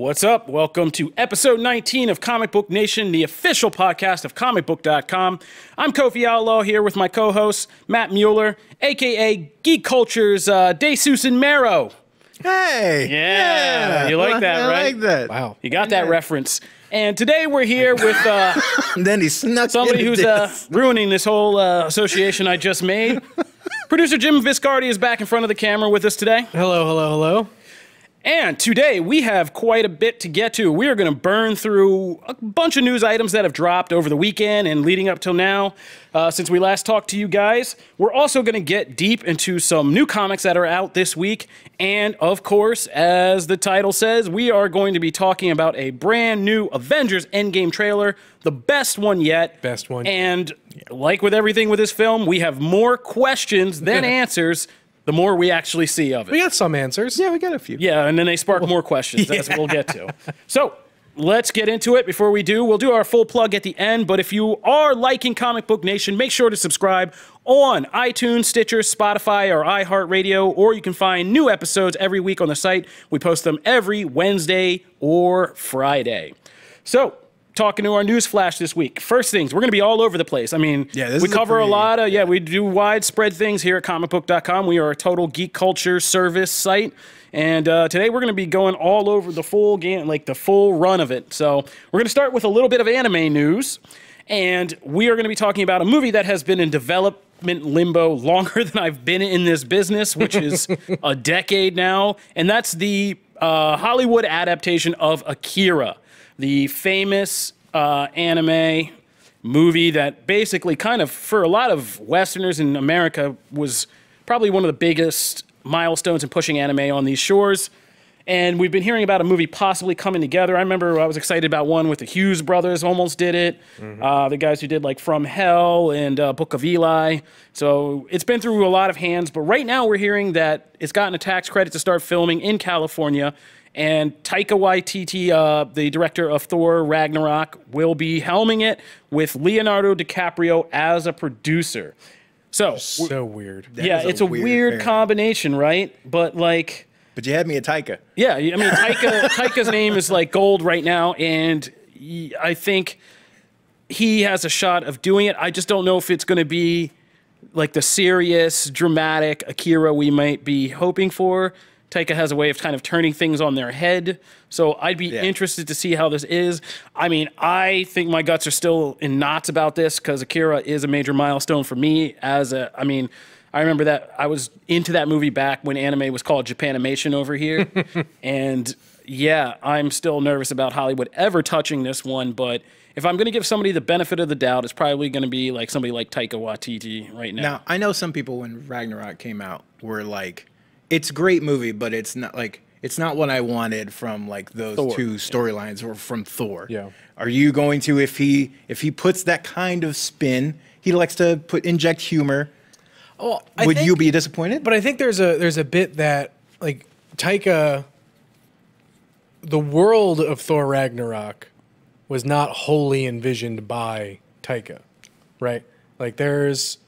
What's up? Welcome to episode 19 of Comic Book Nation, the official podcast of Comicbook.com. I'm Kofi Outlaw here with my co-host, Matt Mueller, a.k.a. Geek Culture's DeSusan Mero. Hey! Yeah! You like that, right? I like that. Wow. You got that reference. And today we're here with then he snuck somebody who's ruining this whole association I just made. Producer Jim Viscardi is back in front of the camera with us today. Hello, hello, hello. And today we have quite a bit to get to. We are going to burn through a bunch of news items that have dropped over the weekend and leading up till now since we last talked to you guys. We're also going to get deep into some new comics that are out this week. And of course, as the title says, we are going to be talking about a brand new Avengers Endgame trailer, the best one yet. Best one. And like with everything with this film, we have more questions than answers. The more we actually see of it. We got some answers. Yeah, we got a few. Yeah, and then they spark more questions. That's what we'll get to. So let's get into it. Before we do, we'll do our full plug at the end. But if you are liking Comic Book Nation, make sure to subscribe on iTunes, Stitcher, Spotify, or iHeartRadio, or you can find new episodes every week on the site. We post them every Wednesday or Friday. So, talking to our news flash this week. First things, we're going to be all over the place. I mean, we cover a lot of, we do widespread things here at Comicbook.com. We are a total geek culture service site. And today we're going to be going all over the full game, like the full run of it. So we're going to start with a little bit of anime news. And we are going to be talking about a movie that has been in development limbo longer than I've been in this business, which is a decade now. And that's the Hollywood adaptation of Akira, the famous anime movie that basically kind of, for a lot of Westerners in America, was probably one of the biggest milestones in pushing anime on these shores. And we've been hearing about a movie possibly coming together. I remember I was excited about one with the Hughes brothers, almost did it. The guys who did like From Hell and Book of Eli. So it's been through a lot of hands. But right now we're hearing that it's gotten a tax credit to start filming in California. And Taika Waititi, the director of Thor Ragnarok, will be helming it with Leonardo DiCaprio as a producer. So weird. Yeah, it's a weird combination, right? But like... But you had me at Taika. Yeah, I mean, Taika's name is like gold right now, and I think he has a shot of doing it. I just don't know if it's going to be like the serious, dramatic Akira we might be hoping for. Taika has a way of kind of turning things on their head. So I'd be interested to see how this is. I mean, I think my guts are still in knots about this because Akira is a major milestone for me I remember that I was into that movie back when anime was called Japanimation over here. And yeah, I'm still nervous about Hollywood ever touching this one. But if I'm going to give somebody the benefit of the doubt, it's probably going to be like somebody like Taika Waititi right now. Now, I know some people when Ragnarok came out were like, it's a great movie, but it's not what I wanted from like those two storylines or from Thor. Yeah. Are you going to, if he puts that kind of spin, he likes to inject humor. Oh, would you be disappointed? But I think there's a bit that like Taika, the world of Thor Ragnarok was not wholly envisioned by Taika, right? Like there's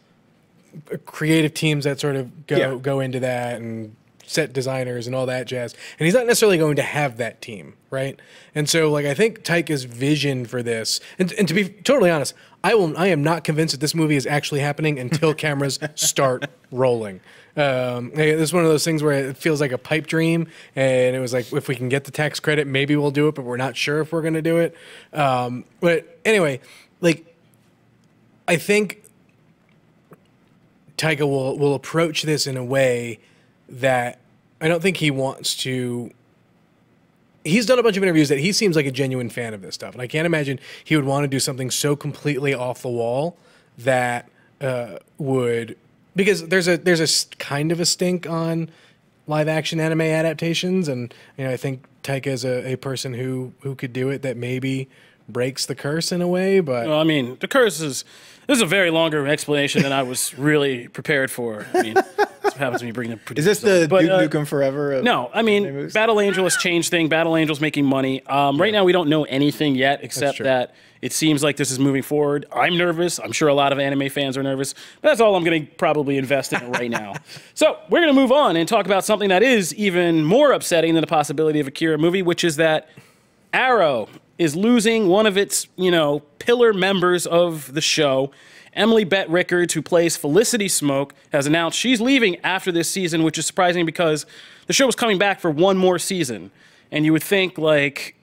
creative teams that sort of go into that and set designers and all that jazz. And he's not necessarily going to have that team, right? And so like I think Taika's vision for this, and to be totally honest, I am not convinced that this movie is actually happening until cameras start rolling. This is one of those things where it feels like a pipe dream, and it was like, if we can get the tax credit, maybe we'll do it, but we're not sure if we're going to do it. But anyway, like I think Taika will approach this in a way that I don't think he wants to. He's done a bunch of interviews that he seems like a genuine fan of this stuff, and I can't imagine he would want to do something so completely off the wall that would, because there's a kind of a stink on live action anime adaptations, and I think Taika is a person who could do it that maybe breaks the curse in a way. But well, I mean, the curse is. This is a very longer explanation than I was really prepared for. I mean, that's what happens when you bring the producer. Is this the Duke Nukem Forever? No, I mean, Battle Angel has changed things. Battle Angel's making money. Right now, we don't know anything yet except that it seems like this is moving forward. I'm nervous. I'm sure a lot of anime fans are nervous. But that's all I'm going to probably invest in right now. So we're going to move on and talk about something that is even more upsetting than the possibility of Akira movie, which is that Arrow is losing one of its, pillar members of the show. Emily Bett Rickards, who plays Felicity Smoke, has announced she's leaving after this season, which is surprising because the show was coming back for one more season. And you would think, like,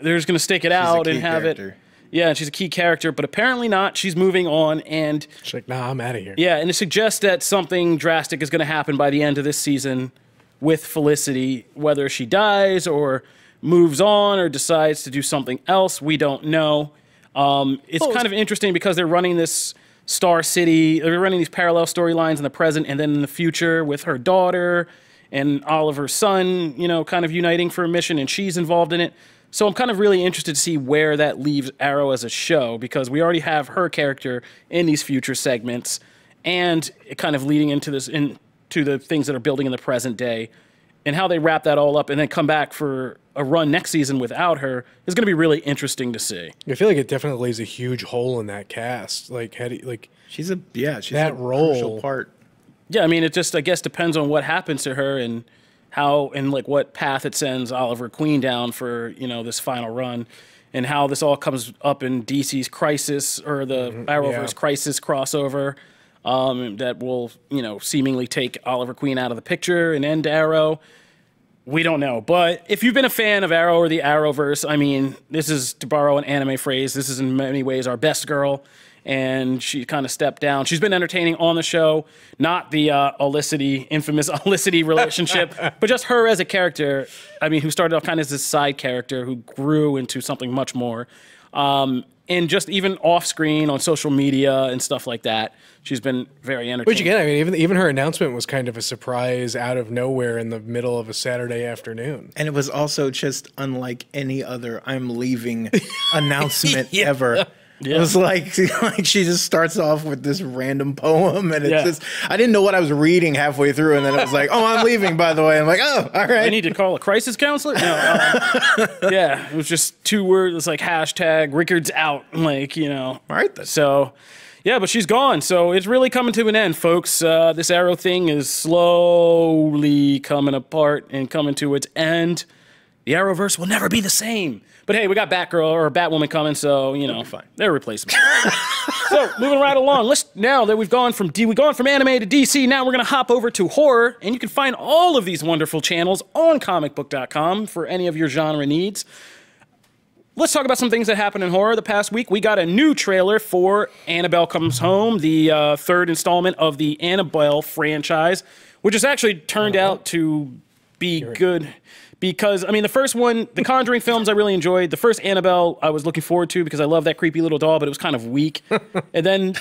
they're just going to stick it out and have it. Yeah, and she's a key character, but apparently not. She's moving on, and she's like, nah, I'm out of here. Yeah, and it suggests that something drastic is going to happen by the end of this season with Felicity, whether she dies or moves on or decides to do something else. We don't know. It's kind of interesting because they're running this Star City. They're running these parallel storylines in the present and then in the future with her daughter and Oliver's son, kind of uniting for a mission, and she's involved in it. So I'm kind of really interested to see where that leaves Arrow as a show, because we already have her character in these future segments, and it kind of leading into the things that are building in the present day, and how they wrap that all up and then come back for a run next season without her is going to be really interesting to see. I feel like it definitely lays a huge hole in that cast. She's a that role crucial part. Yeah, I mean, it just, I guess, depends on what happens to her and how and like what path it sends Oliver Queen down for, this final run, and how this all comes up in DC's Crisis or the Arrowverse Crisis crossover that will, seemingly take Oliver Queen out of the picture and end Arrow. We don't know. But if you've been a fan of Arrow or the Arrowverse, I mean, this is, to borrow an anime phrase, this is in many ways our best girl. And she kind of stepped down. She's been entertaining on the show, not the infamous Olicity relationship, but just her as a character. I mean, who started off kind of as this side character who grew into something much more. And just even off screen on social media and stuff like that, she's been very entertaining. Which again, I mean, even her announcement was kind of a surprise out of nowhere in the middle of a Saturday afternoon. And it was also just unlike any other "I'm leaving" announcement ever. Yeah. It was like she just starts off with this random poem, and it's just, I didn't know what I was reading halfway through, and then it was like, oh, I'm leaving, by the way. I'm like, oh, all right. I need to call a crisis counselor? No. Yeah, it was just 2 words. It's like hashtag Rickards out. Like, All right, then. So, yeah, but she's gone. So it's really coming to an end, folks. This Arrow thing is slowly coming apart and coming to its end. The Arrowverse will never be the same. But hey, we got Batgirl or Batwoman coming, so fine. They're replaceable. So moving right along, now that we've gone from anime to DC, now we're gonna hop over to horror, and you can find all of these wonderful channels on Comicbook.com for any of your genre needs. Let's talk about some things that happened in horror the past week. We got a new trailer for Annabelle Comes Home, the 3rd installment of the Annabelle franchise, which has actually turned out to be good. Because, I mean, the first one, the Conjuring films, I really enjoyed. The first Annabelle, I was looking forward to because I love that creepy little doll, but it was kind of weak. And then,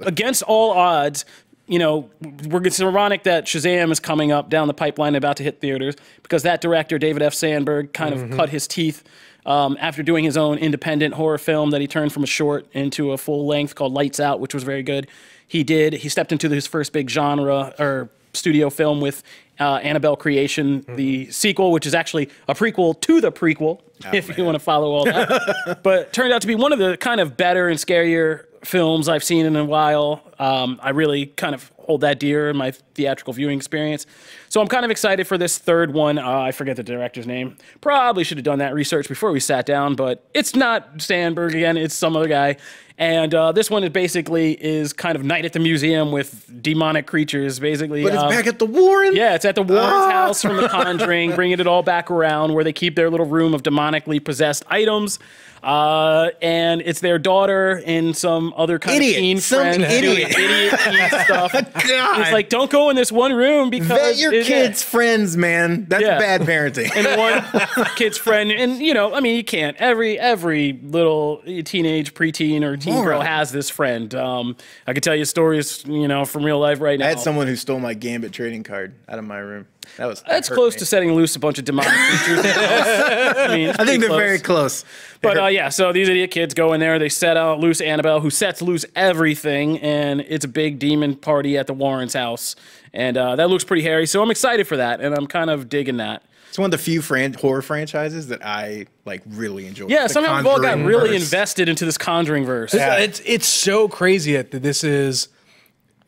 against all odds, it's ironic that Shazam is coming up down the pipeline, about to hit theaters, because that director, David F. Sandberg, kind of cut his teeth after doing his own independent horror film that he turned from a short into a full length called Lights Out, which was very good. He stepped into his first big genre or studio film with Annabelle Creation, the sequel, which is actually a prequel to the prequel, if you want to follow all that. But turned out to be one of the kind of better and scarier films I've seen in a while. I really kind of hold that dear in my theatrical viewing experience. So I'm kind of excited for this 3rd one. I forget the director's name. Probably should have done that research before we sat down, but it's not Sandberg again. It's some other guy. And this one is kind of Night at the Museum with demonic creatures, basically. But it's back at the Warren? Yeah, it's at the Warren's house from The Conjuring, bringing it all back around where they keep their little room of demonically possessed items. And it's their daughter and some other kind of teen friend doing idiot teen stuff. God. It's like, don't go in this one room because vet your kids' friends, man. That's bad parenting. And one kid's friend, and I mean, you can't. Every little teenage, preteen, or teen girl has this friend. I could tell you stories, from real life right now. I had someone who stole my Gambit trading card out of my room. That's close to setting loose a bunch of demonic creatures. I think they're very close. But so these idiot kids go in there, they set out loose Annabelle, who sets loose everything, and it's a big demon party at the Warren's house. And that looks pretty hairy, so I'm excited for that, and I'm kind of digging that. It's one of the few horror franchises that I really enjoy. Yeah, somehow we've all got really invested into this Conjuring verse. Yeah. It's so crazy that this is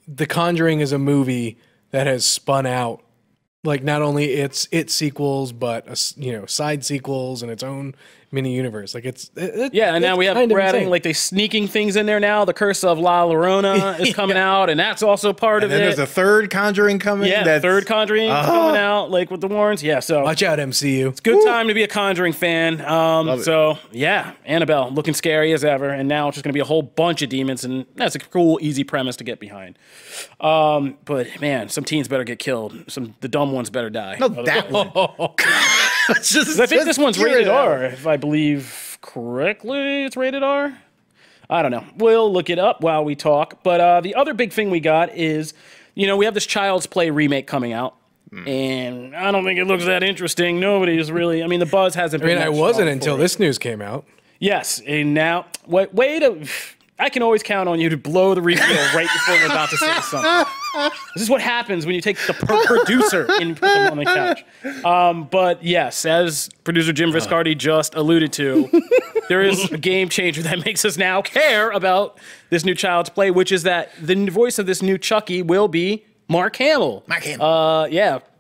The Conjuring is a movie that has spun out like not only its sequels, but side sequels and its own mini universe. Like and now we're adding like they sneaking things in there now. The Curse of La Llorona is coming out, and that's also part of it. And there's a third Conjuring coming. Yeah, third Conjuring coming out, like with the Warrens. Yeah, so watch out, MCU. It's a good time to be a Conjuring fan. So yeah, Annabelle looking scary as ever, and now it's just gonna be a whole bunch of demons, and that's a cool, easy premise to get behind. But man, some teens better get killed. The dumb ones better die. No, that one. I think this one's rated R, if I believe correctly. It's rated R. I don't know. We'll look it up while we talk. But the other big thing we got is, we have this Child's Play remake coming out. And I don't think it looks that interesting. Nobody's really, the buzz hasn't been I wasn't until this news came out. Yes, and now, I can always count on you to blow the reveal right before we're about to say something. This is what happens when you take the producer and put them on the couch. But yes, as producer Jim Viscardi just alluded to, there is a game changer that makes us now care about this new Child's Play, which is that the voice of this new Chucky will be Mark Hamill.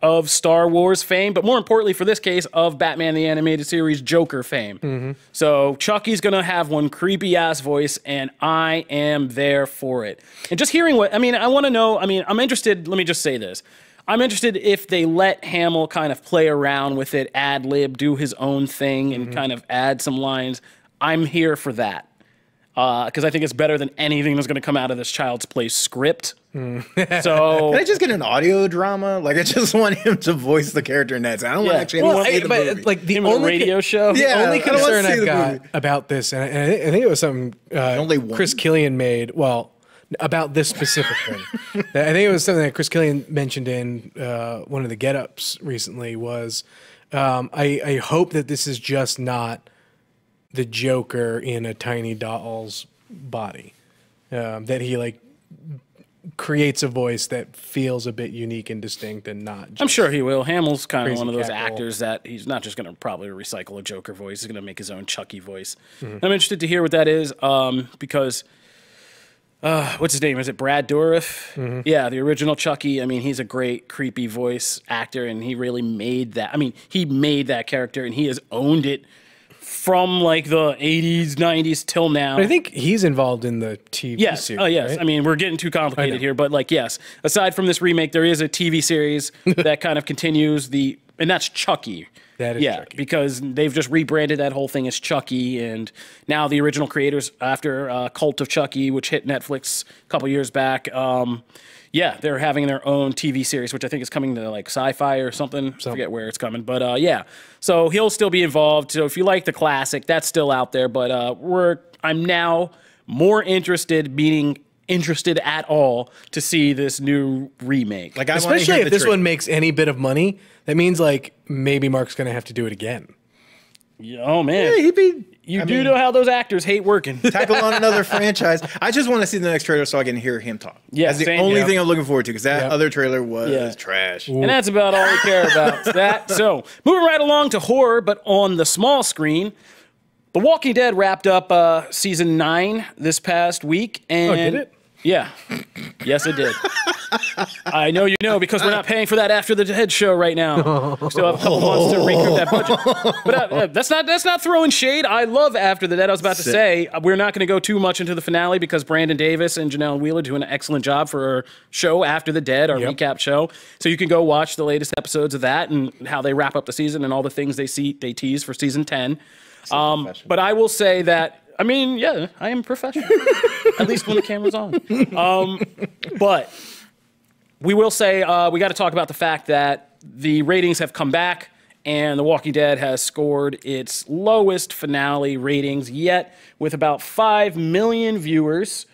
Of Star Wars fame, but more importantly for this case, of Batman the Animated Series Joker fame. So Chucky's gonna have one creepy ass voice, and I am there for it. And just hearing I want to know, I'm interested, let me just say this. I'm interested if they let Hamill kind of play around with it, ad-lib, do his own thing, and kind of add some lines. I'm here for that. Because I think it's better than anything that's going to come out of this Child's Play script. So can I just get an audio drama? Like, I just want him to voice the character in that. I don't want actually want to see the movie. Like the only radio show. The only concern I've got about this, and I think it was something Chris Killian made. Well, about this specific thing, I think it was something that Chris Killian mentioned in one of the get-ups recently. Was I hope that this is just not the Joker in a tiny doll's body, that he creates a voice that feels a bit unique and distinct and not just I'm sure he will. Hamill's kind of one of those actors that he's not just going to probably recycle a Joker voice. He's going to make his own Chucky voice. I'm interested to hear what that is because what's his name? Is it Brad Dourif? Yeah, the original Chucky. He's a great creepy voice actor, and he really made that. He made that character, and he has owned it from like the 80s, 90s till now. But I think he's involved in the TV series. Oh, yes. Right? We're getting too complicated here, but yes. Aside from this remake, there is a TV series that kind of continues and that's Chucky. That is Chucky. Because they've just rebranded that whole thing as Chucky, and now the original creators, after Cult of Chucky, which hit Netflix a couple years back, they're having their own TV series, which I think is coming to like Sci-Fi or something. I forget where it's coming, but so he'll still be involved. So if you like the classic, that's still out there. But I'm now more interested, meaning interested at all, to see this new remake. Like, especially if this one makes any bit of money, that means maybe Mark's going to have to do it again. Oh man, you do know how those actors hate working. Tackle on another franchise. I just want to see the next trailer so I can hear him talk. Yeah, that's the only thing I'm looking forward to, because that other trailer was trash. And that's about all we care about. So moving right along to horror, but on the small screen. The Walking Dead wrapped up season 9 this past week. And did it? Yeah. Yes, it did. I know you know, because we're not paying for that After the Dead show right now. We still have a couple months to recoup that budget. But that's not throwing shade. I love After the Dead. I was about to say, we're not going to go too much into the finale because Brandon Davis and Janelle Wheeler do an excellent job for our show After the Dead, our recap show. So you can go watch the latest episodes of that and how they wrap up the season and all the things they tease for season 10. But I will say that, I am professional. At least when the camera's on. But we will say we got to talk about the fact that the ratings have come back, and The Walking Dead has scored its lowest finale ratings yet, with about 5 million viewers.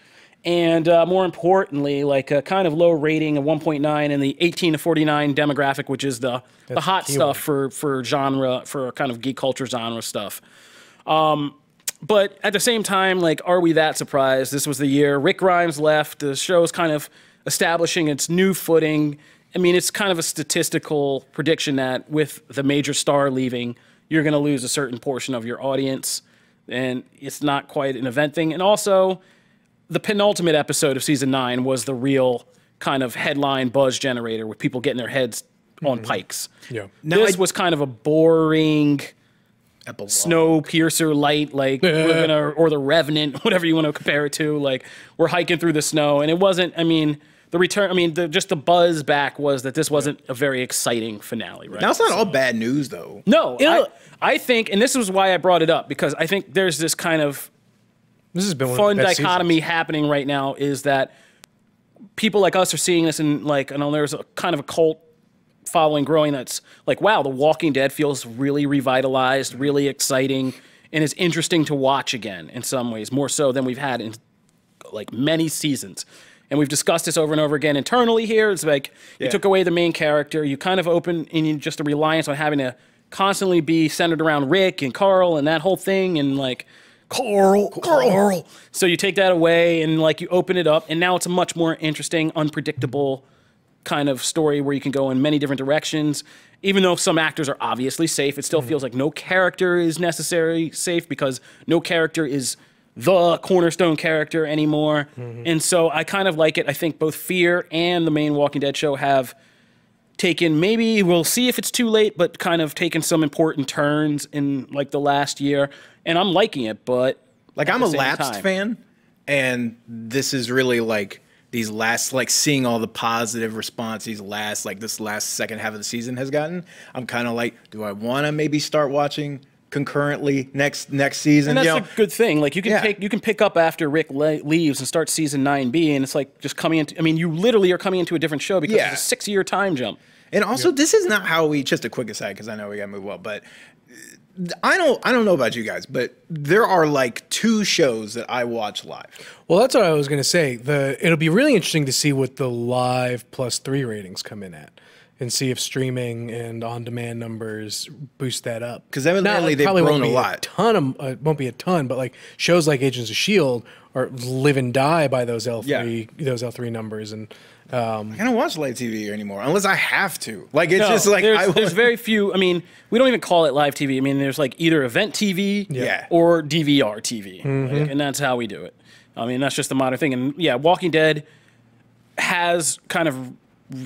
And more importantly, like a kind of low rating of 1.9 in the 18 to 49 demographic, which is the hot stuff for genre, for kind of geek culture genre stuff. But at the same time, are we that surprised? This was the year Rick Grimes left. The show's kind of establishing its new footing. It's kind of a statistical prediction that with the major star leaving, you're going to lose a certain portion of your audience. And it's not quite an event thing. And also, the penultimate episode of season 9 was the real kind of headline buzz generator with people getting their heads on pikes. Yeah. This was kind of a boring Epilogue. Snowpiercer light, like we're gonna, or the Revenant, whatever you want to compare it to. Like we're hiking through the snow, and it wasn't. I mean, the return. I mean, just the buzz back was that this wasn't a very exciting finale. Right? Now it's not all bad news though. No, I think, and this is why I brought it up, because I think there's this kind of fun dichotomy happening right now, is that people like us are seeing this, and like, I know there's a kind of a cult following growing that's like, wow, The Walking Dead feels really revitalized, really exciting, and is interesting to watch again in some ways, more so than we've had in like many seasons. And we've discussed this over and over again internally here. It's like you took away the main character, you kind of opened in just a reliance on having to constantly be centered around Rick and Carl and that whole thing, and like Carl. So you take that away and like you open it up, and now it's a much more interesting, unpredictable kind of story where you can go in many different directions. Even though some actors are obviously safe, it still feels like no character is necessarily safe, because no character is the cornerstone character anymore. And so I kind of like it. I think both Fear and the main Walking Dead show have taken, maybe we'll see if it's too late, but kind of taken some important turns in like the last year. And I'm liking it, but like I'm a lapsed fan, and this is really like these last, like seeing all the positive response this last second half of the season has gotten. I'm kind of like, do I want to maybe start watching concurrently next season? And that's a good thing. Like you can pick up after Rick leaves and start season 9B, and it's like just coming into, I mean, you literally are coming into a different show because it's a 6-year time jump. And also, this is not how we, just a quick aside, because I know we got to move well, but I don't know about you guys, but there are like 2 shows that I watch live. Well, that's what I was going to say. It'll be really interesting to see what the live +3 ratings come in at, and see if streaming and on-demand numbers boost that up. Because evidently they've grown a lot. It won't be a ton, but like shows like Agents of S.H.I.E.L.D. are live and die by those L3 numbers. And I don't watch live TV anymore unless I have to. Like it's just like there's very few. I mean, we don't even call it live TV. I mean, there's like either event TV or DVR TV, like, and that's how we do it. I mean, that's just the modern thing. And yeah, Walking Dead has kind of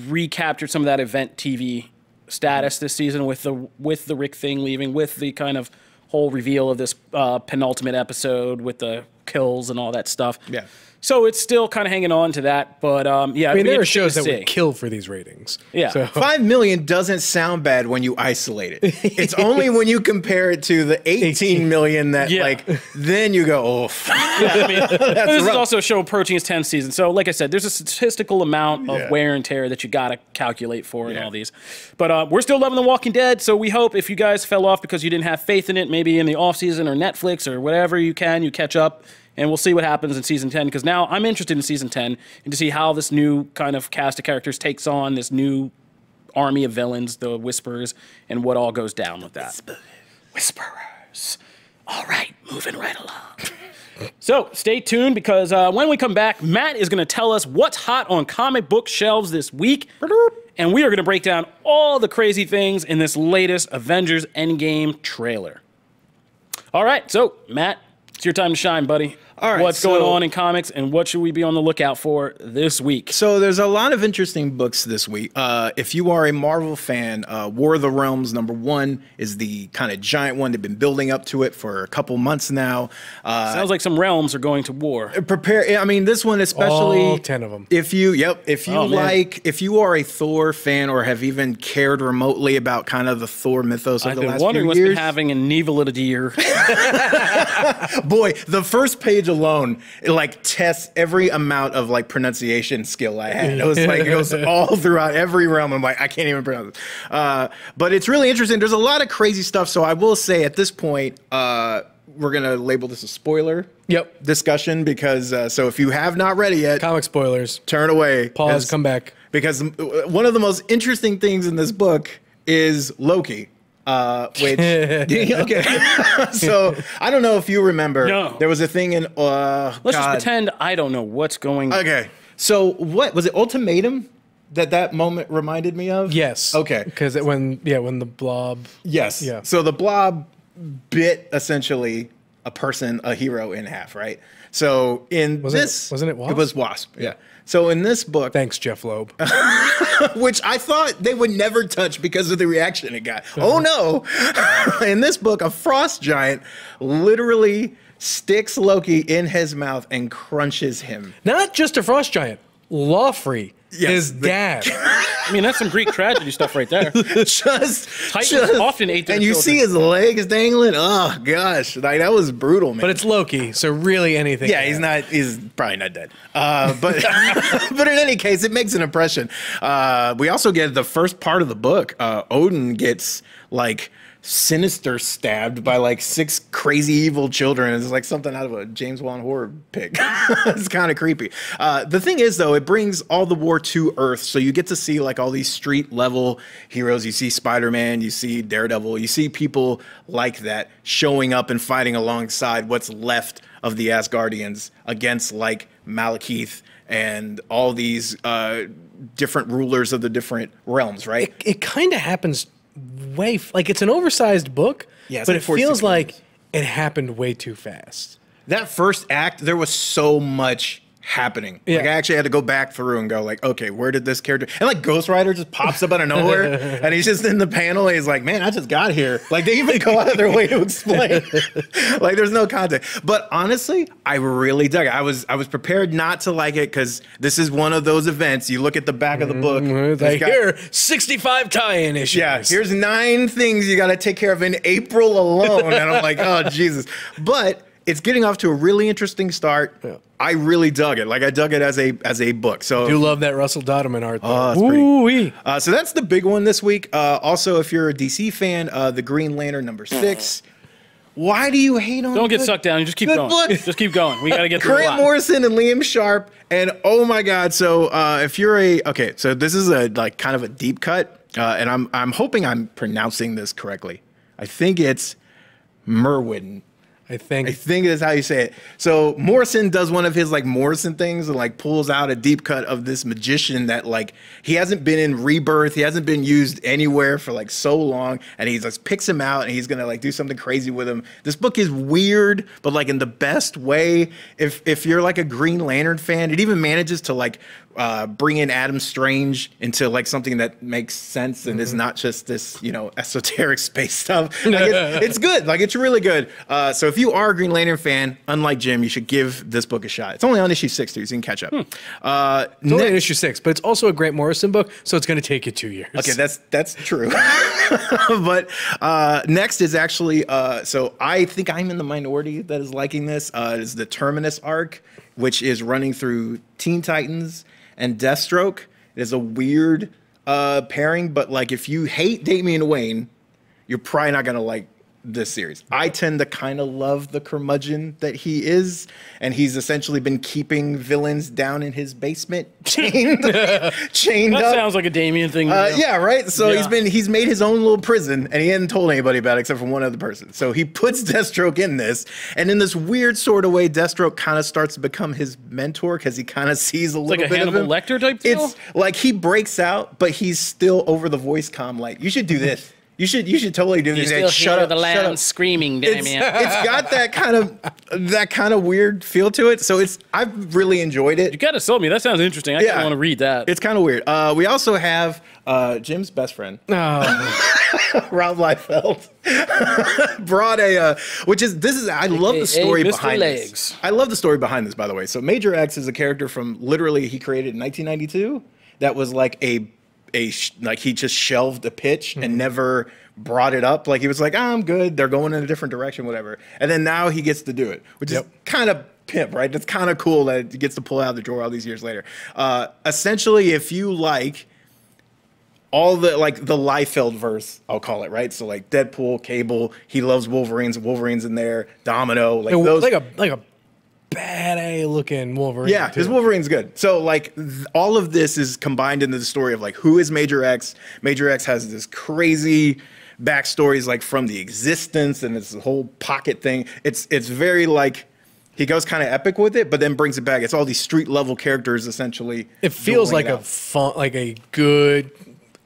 recaptured some of that event TV status this season with the Rick thing leaving, with the kind of whole reveal of this penultimate episode with the kills and all that stuff. Yeah. So it's still kind of hanging on to that, but yeah. I mean, there are shows that would kill for these ratings. Yeah. So. 5 million doesn't sound bad when you isolate it. It's only when you compare it to the 18 million that like, then you go, oof. I mean, this is also a show approaching its 10th season. So like I said, there's a statistical amount of wear and tear that you got to calculate for in all these. But we're still loving The Walking Dead, so we hope if you guys fell off because you didn't have faith in it, maybe in the off season or Netflix or whatever you catch up. And we'll see what happens in season 10, because now I'm interested in season 10 and to see how this new kind of cast of characters takes on this new army of villains, the Whisperers, and what all goes down with that. Whisperers. All right, moving right along. So stay tuned, because when we come back, Matt is going to tell us what's hot on comic book shelves this week. And we are going to break down all the crazy things in this latest Avengers Endgame trailer. All right, so Matt, it's your time to shine, buddy. All right, what's going on in comics, and what should we be on the lookout for this week? So there's a lot of interesting books this week. If you are a Marvel fan, War of the Realms #1 is the kind of giant one. They've been building up to it for a couple months now. Sounds like some realms are going to war. Prepare. I mean, this one especially. All 10 of them. If you if you are a Thor fan or have even cared remotely about kind of the Thor mythos of the last few years. I've been wondering what's been having a Niveladier. Boy, the first page alone, it like tests every amount of like pronunciation skill I had. It was like, it was all throughout every realm. I'm like, I can't even pronounce it. But it's really interesting. There's a lot of crazy stuff. So I will say at this point, we're going to label this a spoiler discussion, because so if you have not read it yet, comic spoilers, turn away, pause, come back. Because one of the most interesting things in this book is Loki. Which okay, so I don't know if you remember. No. There was a thing in. Let's just pretend I don't know what's going on. Okay, so what was it? Ultimatum that moment reminded me of. Yes. Okay. Because when the blob. Yes. Yeah. So the blob bit essentially a hero in half, right? So wasn't it Wasp? It was Wasp, yeah. So in this book, thanks Jeff Loeb, which I thought they would never touch because of the reaction it got. Oh no! In this book, a frost giant literally sticks Loki in his mouth and crunches him. Not just a frost giant, Lawfrey. Yes, his dad. I mean, that's some Greek tragedy stuff right there. Titans often ate their and you children. See his legs dangling. Oh gosh, like that was brutal, man. But it's Loki, so really anything. Yeah, he's probably not dead. But but in any case, it makes an impression. We also get the first part of the book. Odin gets like sinister stabbed by like 6 crazy evil children. It's like something out of a James Wan horror pic. It's kind of creepy. The thing is though, it brings all the war to Earth, so you get to see like all these street level heroes. You see Spider-Man, you see Daredevil, you see people like that showing up and fighting alongside what's left of the Asgardians against like Malekith and all these different rulers of the different realms, right? It kind of happens like it's an oversized book, but it feels like it happened way too fast. That first act, there was so much happening. Yeah. Like I actually had to go back through and go like, okay, where did this character, and like Ghost Rider just pops up out of nowhere and he's just in the panel and he's like, man, I just got here. Like they even go out of their way to explain. Like there's no context. But honestly, I really dug it. I was prepared not to like it because this is one of those events. You look at the back of the book. Like here, 65 tie-in issues. Yeah, here's 9 things you got to take care of in April alone. And I'm like, oh, Jesus. But it's getting off to a really interesting start. Yeah. I really dug it. Like I dug it as a book. So I do love that Russell Dodderman art. Oh, that's pretty. So that's the big one this week. Also, if you're a DC fan, the Green Lantern #6. Why do you hate on? Don't get sucked down. You just keep going. Book. Just keep going. We got to get through Grant Morrison and Liam Sharp. And oh my God. So if you're so this is a like kind of a deep cut, and I'm hoping I'm pronouncing this correctly. I think it's Merwin. I think that's how you say it. So Morrison does one of his like Morrison things and like pulls out a deep cut of this magician that like he hasn't been in Rebirth, he hasn't been used anywhere for like so long, and he just picks him out and he's gonna like do something crazy with him. This book is weird, but like in the best way. If you're like a Green Lantern fan, it even manages to like bring in Adam Strange into like something that makes sense and is not just this, you know, esoteric space stuff. Like it's good. Like it's really good. So if you are a Green Lantern fan, unlike Jim, you should give this book a shot. It's only on issue 6 too, so you can catch up. It's only on issue 6, but it's also a Grant Morrison book, so it's going to take you 2 years. Okay, that's true. But next is actually, so I think I'm in the minority that is liking this. Is the Terminus arc, which is running through Teen Titans and Deathstroke. It is a weird pairing, but like if you hate Damian Wayne, you're probably not gonna like this series. I tend to kind of love the curmudgeon that he is, and he's essentially been keeping villains down in his basement, chained that up. Sounds like a Damian thing. Yeah, right. So he's made his own little prison, and he hadn't told anybody about it except for one other person. So he puts Deathstroke in this, and in this weird sort of way, Deathstroke kind of starts to become his mentor because he kind of sees a little bit of him. Like a Hannibal Lecter type deal? It's like he breaks out, but he's still over the voice comm like, you should do this. You should totally do this. You still hear the lambs screaming, Damien. It's got that kind of weird feel to it. So I've really enjoyed it. You gotta sell me. That sounds interesting. I kind of want to read that. It's kind of weird. We also have Jim's best friend, Rob Liefeld, brought I love the story behind this. I love the story behind this, by the way. So Major X is a character from literally he created in 1992 that was like like he just shelved a pitch and never brought it up. Like he was like, I'm good. They're going in a different direction, whatever. And then now he gets to do it, which is kind of pimp, right? That's kind of cool that he gets to pull out the drawer all these years later. Essentially, if you like all the like the Liefeld verse, I'll call it, right? So like Deadpool, Cable, he loves Wolverine's in there, Domino, like those like a bad A looking Wolverine. Yeah, his Wolverine's good. So like all of this is combined into the story of like who is Major X. Major X has this crazy backstories like from the existence and it's the whole pocket thing. It's very like he goes kind of epic with it, but then brings it back. It's all these street level characters essentially. It feels like a good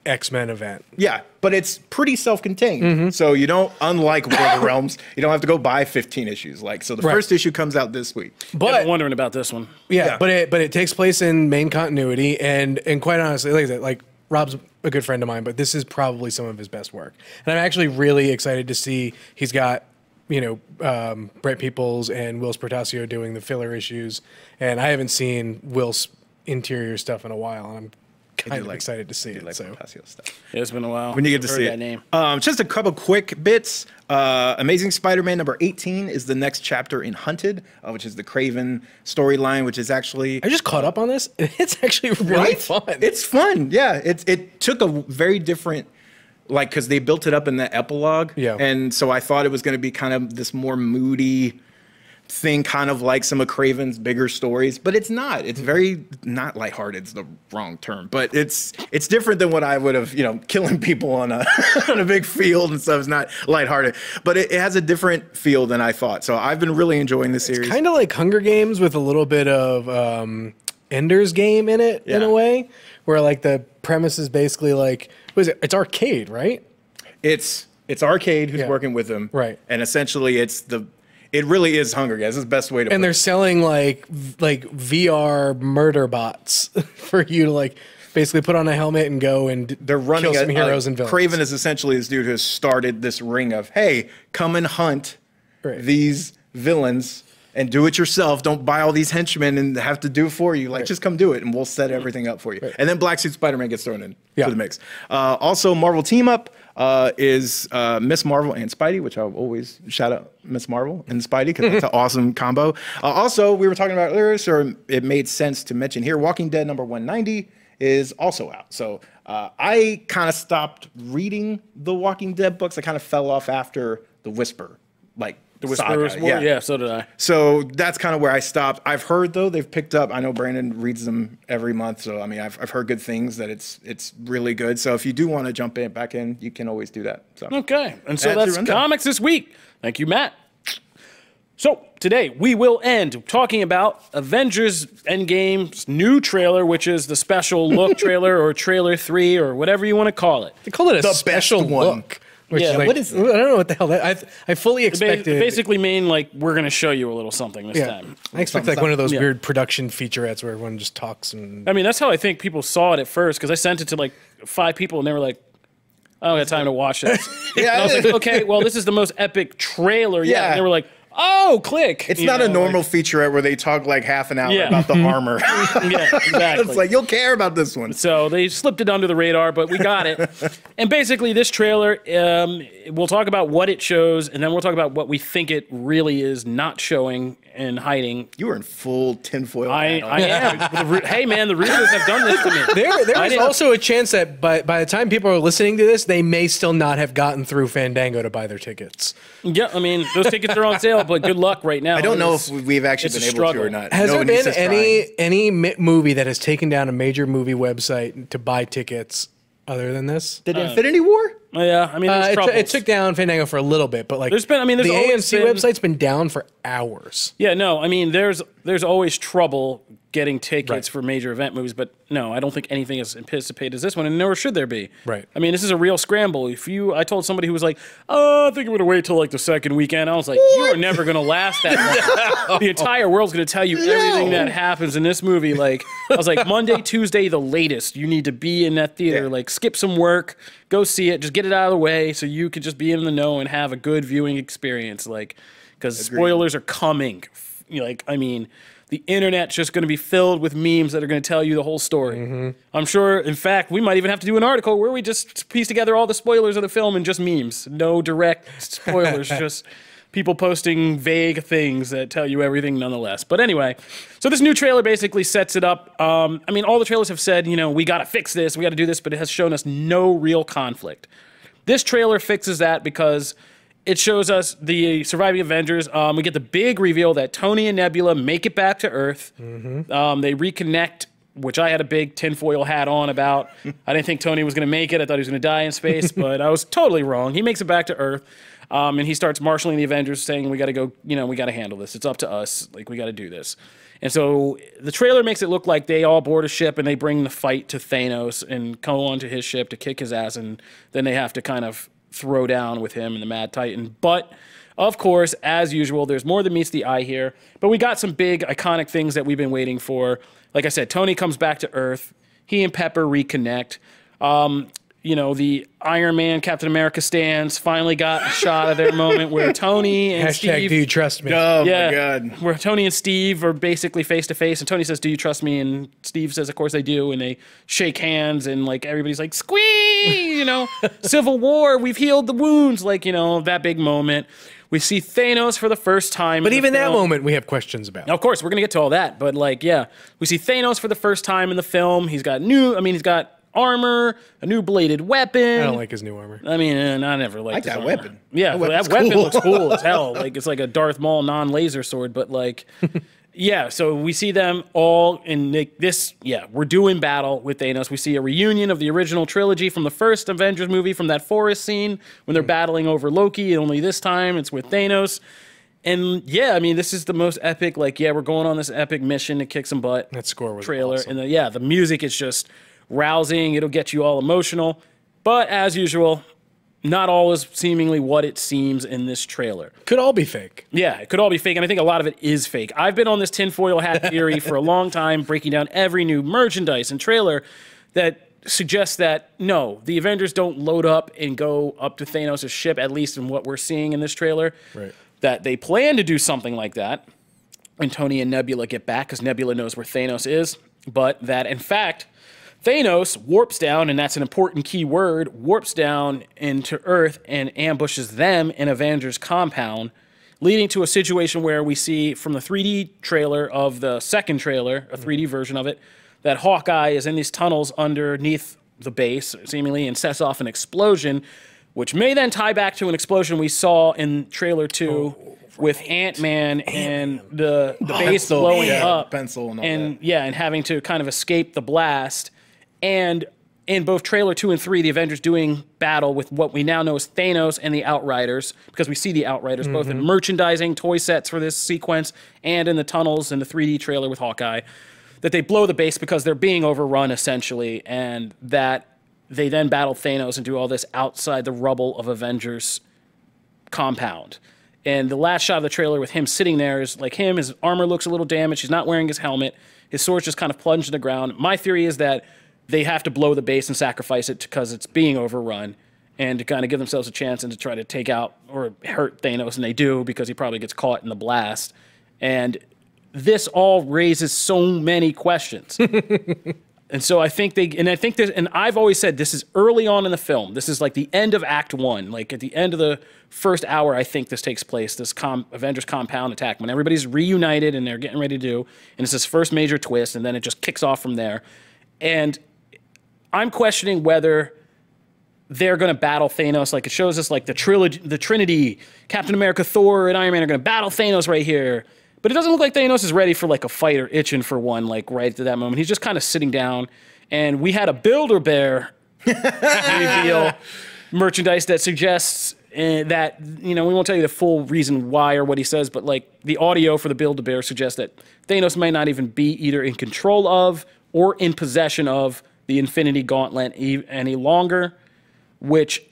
X-Men event. Yeah, but it's pretty self-contained. So you don't, unlike War of the Realms, you don't have to go buy 15 issues. Like, so the first issue comes out this week. But I've been wondering about this one. Yeah, but it takes place in main continuity, and quite honestly, like I said, like Rob's a good friend of mine, but this is probably some of his best work. And I'm actually really excited to see he's got, Brett Peoples and Will Spertasio doing the filler issues, and I haven't seen Will's interior stuff in a while, and I'm kind of excited to see it. So. Stuff. Yeah, it's been a while. When you get to see that it. Name. Just a couple quick bits. Amazing Spider-Man number 18 is the next chapter in Hunted, which is the Craven storyline, which is actually... I just caught up on this. It's actually really fun. It's fun. Yeah. It took a very different... Like, because they built it up in the epilogue. Yeah. And so I thought it was going to be kind of this more moody thing, kind of like some of Craven's bigger stories, but it's not. It's very not lighthearted. It's the wrong term, but it's different than what I would have, killing people on a on a big field and stuff. It's not lighthearted, but it has a different feel than I thought. So I've been really enjoying the series. It's kind of like Hunger Games with a little bit of Ender's Game in it, in a way, where like the premise is basically like, what is it? It's arcade, right? It's arcade who's working with them, right? And essentially, it really is Hunger Games. That's the best way to. And they're selling like VR murder bots for you to like basically put on a helmet and go and they're running kill some heroes and villains. Craven is essentially this dude who has started this ring of, hey, come and hunt these villains and do it yourself. Don't buy all these henchmen and have to do it for you. Like, just come do it and we'll set everything up for you. And then Black Suit Spider-Man gets thrown in to the mix. Also, Marvel Team Up is Miss Marvel and Spidey, which I'll always shout out Miss Marvel and Spidey because it's an awesome combo. Also, we were talking about earlier, so it made sense to mention here, Walking Dead number 190 is also out. So I kind of stopped reading the Walking Dead books. I kind of fell off after The Whisper, The Whisperer's War? Yeah, so did I. So that's kind of where I stopped. I've heard, though, they've picked up. I know Brandon reads them every month. So, I mean, I've heard good things, that it's really good. So if you do want to jump back in, you can always do that. So. Okay. And so that's comics this week. Thank you, Matt. So today we will end talking about Avengers Endgame's new trailer, which is the special look trailer or trailer 3 or whatever you want to call it. They call it a special look. Which is like, what is it? I don't know what the hell that I fully expected. Basically mean like we're going to show you a little something this time. I expect like one of those weird production featurettes where everyone just talks and. I mean, that's how I think people saw it at first because I sent it to like 5 people and they were like, I don't got time to watch this. And I was like, okay, well, this is the most epic trailer yet. And they were like, oh, click. It's not a normal featurette where they talk like half an hour about the armor. Yeah, exactly. It's like, you'll care about this one. So they slipped it under the radar, but we got it. And basically this trailer, we'll talk about what it shows, and then we'll talk about what we think it really is not showing and hiding. You were in full tinfoil. I am. Hey, man, the readers have done this to me. There is also a chance that by the time people are listening to this, they may still not have gotten through Fandango to buy their tickets. Yeah, I mean, those tickets are on sale, but good luck right now. I don't know if we've actually been able to or not. Has there been any movie that has taken down a major movie website to buy tickets other than this? Did Infinity War? Yeah, I mean, it took down Fandango for a little bit, but like there's the AMC website's been down for hours. Yeah, no, I mean, there's always trouble getting tickets for major event movies, but no, I don't think anything as anticipated as this one, and nor should there be. Right. I mean, this is a real scramble. I told somebody who was like, oh, I think I'm going to wait till like the second weekend. I was like, you are never going to last that long. The entire world's going to tell you everything that happens in this movie. Like, I was like, Monday, Tuesday, the latest. You need to be in that theater. Yeah. Like, skip some work, go see it, just get it out of the way so you could just be in the know and have a good viewing experience. Like, because spoilers are coming. Like, I mean, the internet's just going to be filled with memes that are going to tell you the whole story. I'm sure, in fact, we might even have to do an article where we just piece together all the spoilers of the film and just memes. No direct spoilers, just people posting vague things that tell you everything nonetheless. But anyway, so this new trailer basically sets it up. I mean, all the trailers have said, we got to fix this, we got to do this, but it has shown us no real conflict. This trailer fixes that because it shows us the surviving Avengers. We get the big reveal that Tony and Nebula make it back to Earth. They reconnect, which I had a big tinfoil hat on about. I didn't think Tony was going to make it. I thought he was going to die in space, but I was totally wrong. He makes it back to Earth. And he starts marshaling the Avengers, saying, we got to go, we got to handle this. It's up to us. Like, we got to do this. And so the trailer makes it look like they all board a ship and they bring the fight to Thanos and go onto his ship to kick his ass, and then they have to kind of throw down with him and the Mad Titan. But, of course, as usual, there's more than meets the eye here. But we got some big, iconic things that we've been waiting for. Like I said, Tony comes back to Earth. He and Pepper reconnect. The Iron Man, Captain America stands finally got a shot of their moment where Tony and Steve... do you trust me? Oh, my God. Where Tony and Steve are basically face-to-face, and Tony says, do you trust me? And Steve says, of course I do, and they shake hands, and, like, everybody's like, squee! Civil War, we've healed the wounds, that big moment. We see Thanos for the first time. But even that moment we have questions about. Now, of course, we're going to get to all that, but, we see Thanos for the first time in the film. He's got armor, a new bladed weapon. I don't like his new armor. I mean, I never liked that his weapon. Yeah, that weapon looks cool as hell. Like, it's like a Darth Maul non-laser sword, but yeah, so we see them all in this, we're doing battle with Thanos. We see a reunion of the original trilogy from the first Avengers movie, from that forest scene when they're battling over Loki, only this time it's with Thanos. And this is the most epic, we're going on this epic mission to kick some butt. That score was trailer. awesome. And the music is just rousing. It'll get you all emotional. But as usual, not all is seemingly what it seems in this trailer. Could all be fake. Yeah, it could all be fake, and I think a lot of it is fake. I've been on this tinfoil hat theory for a long time, breaking down every new merchandise and trailer that suggests that, no, the Avengers don't load up and go up to Thanos' ship, at least in what we're seeing in this trailer. Right. That they plan to do something like that when Tony and Nebula get back, because Nebula knows where Thanos is, but that, in fact, Thanos warps down, and that's an important key word, warps down into Earth and ambushes them in Avengers compound, leading to a situation where we see from the 3D trailer of the second trailer, a 3D version of it, that Hawkeye is in these tunnels underneath the base, seemingly, and sets off an explosion, which may then tie back to an explosion we saw in trailer 2 with Ant-Man and the base blowing up. Pencil and all that. Yeah, and having to kind of escape the blast. And in both trailer 2 and 3, the Avengers doing battle with what we now know as Thanos and the Outriders, because we see the Outriders both in merchandising, toy sets for this sequence, and in the tunnels in the 3D trailer with Hawkeye, that they blow the base because they're being overrun, essentially, and that they then battle Thanos and do all this outside the rubble of Avengers compound. And the last shot of the trailer with him sitting there is like him, his armor looks a little damaged, he's not wearing his helmet, his sword's just kind of plunged in the ground. My theory is that they have to blow the base and sacrifice it because it's being overrun, and to kind of give themselves a chance and to try to take out or hurt Thanos, and they do because he probably gets caught in the blast. And this all raises so many questions. And so I think I've always said this is early on in the film. This is like the end of Act 1. Like at the end of the first hour, I think this takes place, this Avengers compound attack, when everybody's reunited and they're getting ready to do, and it's this first major twist, and then it just kicks off from there. And I'm questioning whether they're going to battle Thanos. Like it shows us like the Trinity, Captain America, Thor, and Iron Man are going to battle Thanos right here. But it doesn't look like Thanos is ready for like a fight or itching for one, like right at that moment. He's just kind of sitting down. And we had a Build-A-Bear reveal merchandise that suggests that, we won't tell you the full reason why or what he says, but like the audio for the Build-A-Bear suggests that Thanos might not even be either in control of or in possession of the Infinity Gauntlet any longer, which,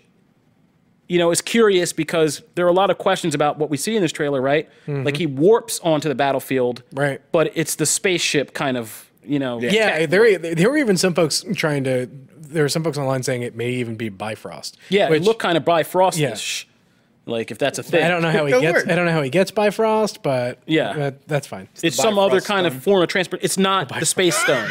is curious because there are a lot of questions about what we see in this trailer, right? Like he warps onto the battlefield, right? But it's the spaceship kind of, Yeah, there were even some folks there were some folks online saying it may even be Bifrost. Yeah, it looked kind of Bifrost-ish. Yeah. Like if that's a thing. I don't know how he gets Bifrost, but yeah, that's fine. It's some other kind of form of transport. It's not the Space Stone.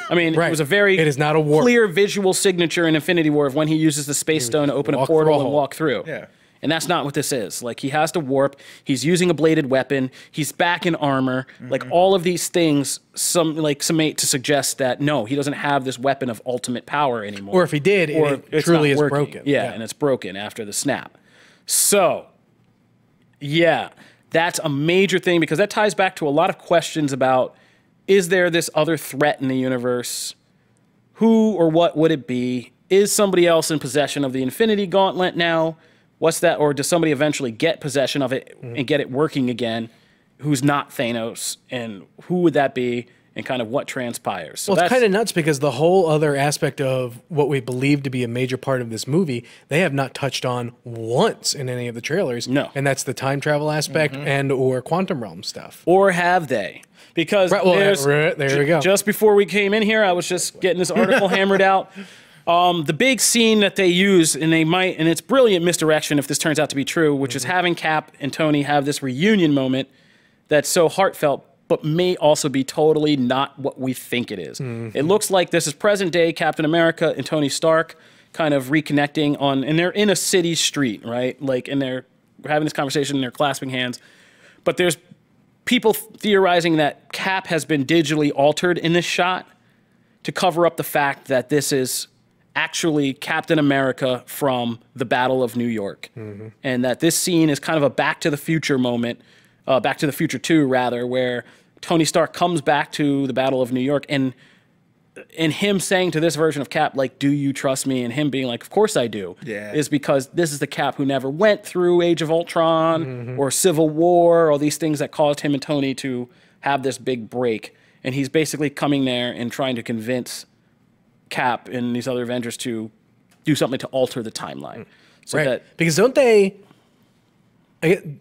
I mean, it was a very it is not a warp. Clear visual signature in Infinity War of when he uses the Space Stone to open a portal and walk through. Yeah. And that's not what this is. Like, he has to warp. He's using a bladed weapon. He's back in armor. Like, all of these things summate to suggest that, no, he doesn't have this weapon of ultimate power anymore. Or if he did, it truly is broken. Yeah, and it's broken after the snap. So, yeah, that's a major thing because that ties back to a lot of questions about, is there this other threat in the universe? Who or what would it be? Is somebody else in possession of the Infinity Gauntlet now? what's that? Or does somebody eventually get possession of it and get it working again? Who's not Thanos, and who would that be? And kind of what transpires. So well, it's kind of nuts because the whole other aspect of what we believe to be a major part of this movie, they have not touched on once in any of the trailers. No. And that's the time travel aspect and or quantum realm stuff. Or have they? Because there we go. Just before we came in here, I was just getting this article hammered out. The big scene that they use, and it's brilliant misdirection if this turns out to be true, which is having Cap and Tony have this reunion moment that's so heartfelt, but may also be totally not what we think it is. It looks like this is present day Captain America and Tony Stark kind of reconnecting and they're in a city street, right? Like, and they're having this conversation and they're clasping hands. But there's people theorizing that Cap has been digitally altered in this shot to cover up the fact that this is actually Captain America from the Battle of New York. And that this scene is kind of a Back to the Future moment, Back to the Future 2, rather, where Tony Stark comes back to the Battle of New York, and him saying to this version of Cap, like, do you trust me? And him being like, of course I do. Yeah. Is because this is the Cap who never went through Age of Ultron or Civil War, or these things that caused him and Tony to have this big break. And he's basically coming there and trying to convince Cap and these other Avengers to do something to alter the timeline. So right. Because don't they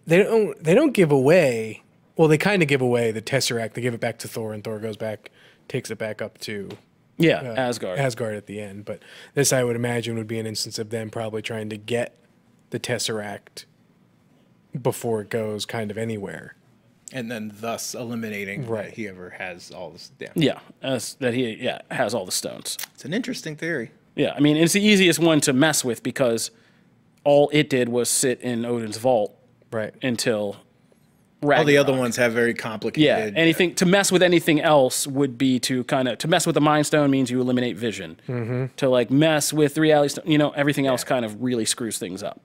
don't give away. Well, they kind of give away the Tesseract. They give it back to Thor, and Thor goes back, takes it back up to Asgard. Asgard at the end. But this, I would imagine, would be an instance of them probably trying to get the Tesseract before it goes kind of anywhere. And then thus eliminating that he ever has all this damage. Yeah, that he has all the stones. It's an interesting theory. Yeah, I mean, it's the easiest one to mess with because all it did was sit in Odin's vault until Ragnarok. All the other ones have very complicated. Yeah, anything to mess with anything else would be to mess with the Mind Stone means you eliminate vision. To like mess with the Reality Stone, everything else kind of really screws things up.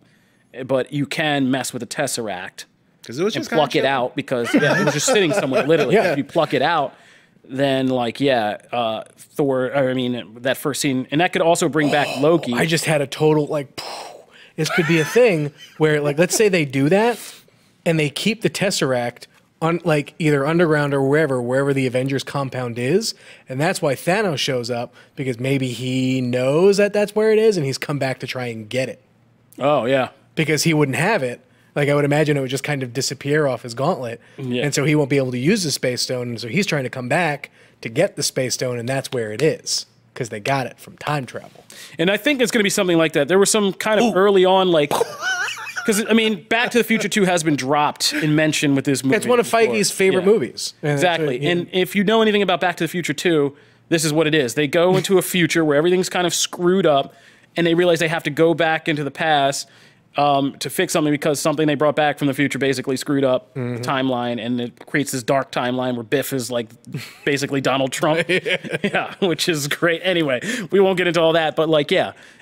But you can mess with the Tesseract and pluck it out because it was just sitting somewhere literally. If you pluck it out, then Thor. That first scene, and that could also bring back Loki. I just had a total this could be a thing where let's say they do that. And they keep the Tesseract on either underground or wherever the Avengers compound is, and that's why Thanos shows up, because maybe he knows that that's where it is, and he's come back to try and get it. Oh yeah, because he wouldn't have it. I would imagine it would just kind of disappear off his gauntlet, and so he won't be able to use the Space Stone, and so he's trying to come back to get the Space Stone, and that's where it is because they got it from time travel. And I think it's going to be something like that. There was some kind of early on because, Back to the Future 2 has been dropped in mention with this movie. It's one of Feige's favorite movies. Exactly. And if you know anything about Back to the Future 2, this is what it is. They go into a future where everything's kind of screwed up, and they realize they have to go back into the past to fix something because something they brought back from the future basically screwed up the timeline, and it creates this dark timeline where Biff is basically Donald Trump. Which is great. Anyway, we won't get into all that, but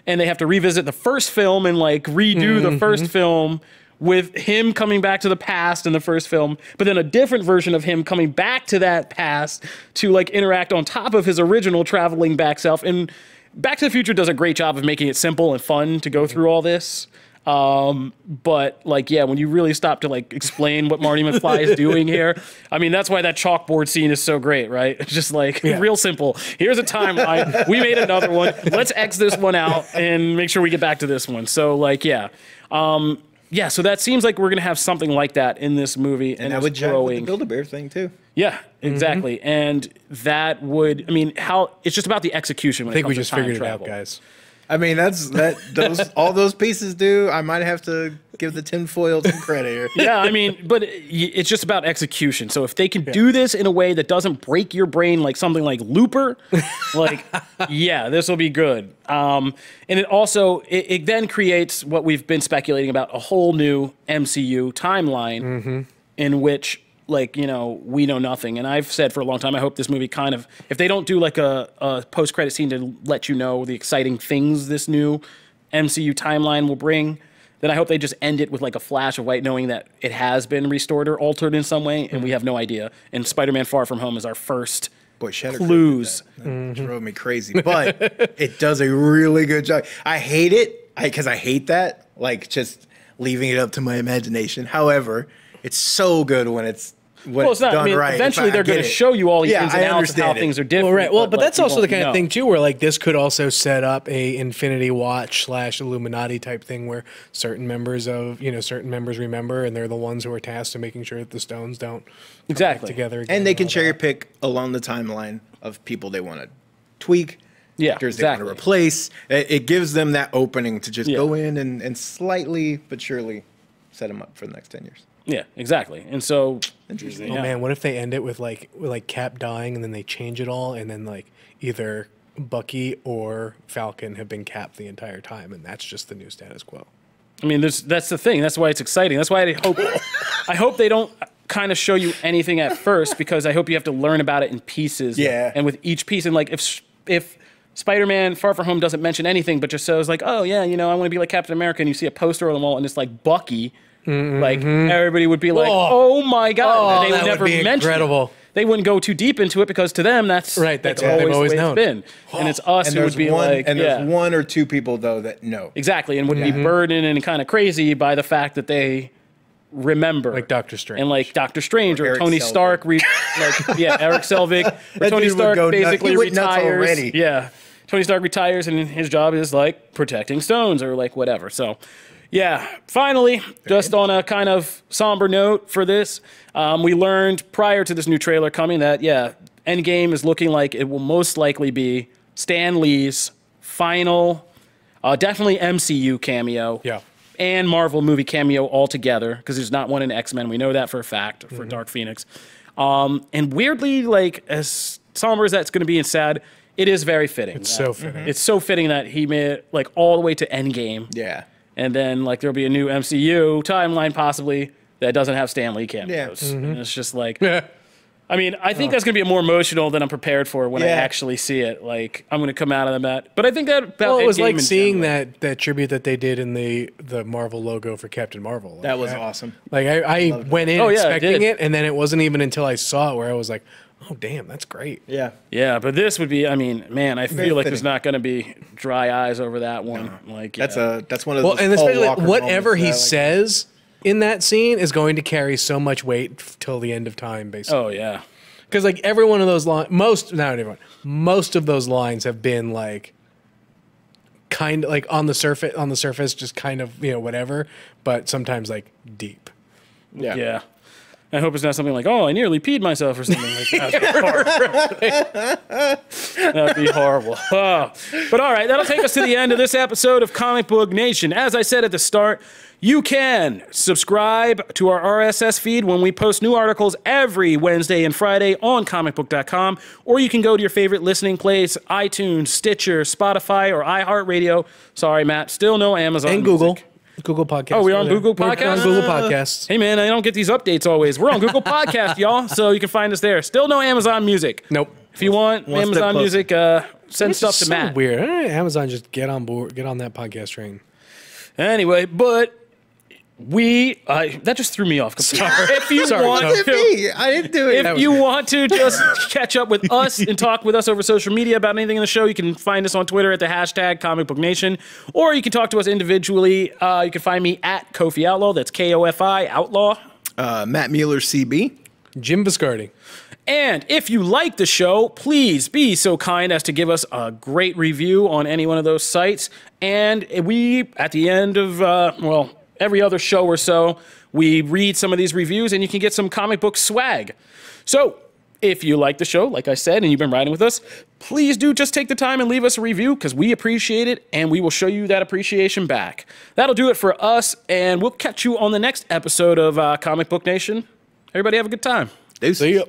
and they have to revisit the first film and redo the first film with him coming back to the past in the first film, but then a different version of him coming back to that past to interact on top of his original traveling back self. And Back to the Future does a great job of making it simple and fun to go through all this. But when you really stop to explain what Marty McFly is doing here, that's why that chalkboard scene is so great, right? It's just real simple. Here's a timeline. We made another one. Let's X this one out and make sure we get back to this one. So so that seems like we're going to have something like that in this movie. And that would jive with the Build-A-Bear thing too. Yeah, exactly. And that would, it's just about the execution when it comes to time travel. I think we just figured it out, guys. All those pieces do. I might have to give the tinfoil some credit here. But it's just about execution. So if they can do this in a way that doesn't break your brain like something like Looper, this will be good. And it also, it then creates what we've been speculating about, a whole new MCU timeline in which we know nothing. And I've said for a long time, I hope this movie if they don't do a post-credit scene to let you know the exciting things this new MCU timeline will bring, then I hope they just end it with a flash of white, knowing that it has been restored or altered in some way, and we have no idea. And Spider-Man Far From Home is our first clues. That drove me crazy. But it does a really good job. I hate it, because I hate that. leaving it up to my imagination. However, it's so good when it's well, it's not. done I mean, right. eventually they're going to show you all the ins and outs of how things are different. Well, right. Well, but like, that's also the kind of know. thing too, where like this could also set up a Infinity Watch / Illuminati type thing, where certain members remember, and they're the ones who are tasked to making sure that the stones don't come back together again, and they can cherry pick along the timeline of people they want to tweak. Actors they want to replace. It gives them that opening to just go in and slightly but surely set them up for the next 10 years. Yeah, exactly. And so, interesting. Oh man, what if they end it with like Cap dying, and then they change it all, and then like either Bucky or Falcon have been Cap the entire time, and that's just the new status quo. I mean, that's the thing. That's why it's exciting. That's why I hope they don't kind of show you anything at first, because I hope you have to learn about it in pieces. Yeah. And with each piece, and like if Spider-Man Far From Home doesn't mention anything, but just says like, oh yeah, I want to be like Captain America, and you see a poster on the wall, and it's like Bucky. Like everybody would be like, "Oh my god!" And they would never mention it. They wouldn't go too deep into it, because to them that's right. That's like, what they've always known. It's been. And it's us and who would be like, and there's one or two people though that know exactly, and would be burdened and kind of crazy by the fact that they remember, like Doctor Strange, and like Doctor Strange or Tony Selvig. Stark, Eric Selvig, or Tony Stark basically retires. Yeah, Tony Stark retires, and his job is like protecting stones or like whatever. So. Yeah, finally, just on a kind of somber note for this, we learned prior to this new trailer coming that, Endgame is looking like it will most likely be Stan Lee's final, definitely MCU cameo, and Marvel movie cameo altogether, because there's not one in X-Men. We know that for a fact, for Dark Phoenix. And weirdly, like, as somber as that's going to be and sad, it is very fitting. It's so fitting. It's so fitting that he made it, like, all the way to Endgame. Yeah. And then, like, there'll be a new MCU timeline, possibly, that doesn't have Stan Lee cameos. And it's just like... I mean, I think that's going to be more emotional than I'm prepared for when I actually see it. Like, I'm going to come out of that. But I think that about it was Endgame like seeing that tribute that they did in the Marvel logo for Captain Marvel. Like, that was awesome. Like, I went in expecting it, and then it wasn't even until I saw it where I was like, oh, damn, that's great. Yeah. Yeah, but this would be, I mean, man, I feel like there's not going to be dry eyes over that one. No. Like, that's one of those. Well, and especially whatever he moments says in that scene is going to carry so much weight till the end of time, basically. Oh, yeah. Because like every one of those lines, most of those lines have been like kind of like on the surface, just kind of, whatever, but sometimes like deep. Yeah. Yeah. I hope it's not something like, oh, I nearly peed myself or something like that. That would be horrible. Oh. But all right, that'll take us to the end of this episode of Comic Book Nation. As I said at the start, you can subscribe to our RSS feed when we post new articles every Wednesday and Friday on Comicbook.com, or you can go to your favorite listening place, iTunes, Stitcher, Spotify, or iHeartRadio. Sorry, Matt, still no Amazon and Music. Google Podcasts. Oh, we're on Google Podcasts? We're on Google Podcasts. Hey, man, I don't get these updates always. We're on Google Podcasts, y'all, so you can find us there. Still no Amazon Music. Nope. If you want Amazon Music, send stuff to Matt. Weird. Amazon, just get on board, get on that podcast train. Anyway, but that just threw me off. If you want to, I didn't do it. If you want to just catch up with us and talk with us over social media about anything in the show, you can find us on Twitter at the hashtag Comic Book Nation, or you can talk to us individually. You can find me at Kofi Outlaw. That's KOFI Outlaw. Matt Mueller, CB. Jim Viscardi. And if you like the show, please be so kind as to give us a great review on any one of those sites. And we, at the end of, every other show or so, we read some of these reviews and you can get some comic book swag. So if you like the show, like I said, and you've been riding with us, please do just take the time and leave us a review, because we appreciate it and we will show you that appreciation back. That'll do it for us, and we'll catch you on the next episode of Comic Book Nation. Everybody have a good time. See ya.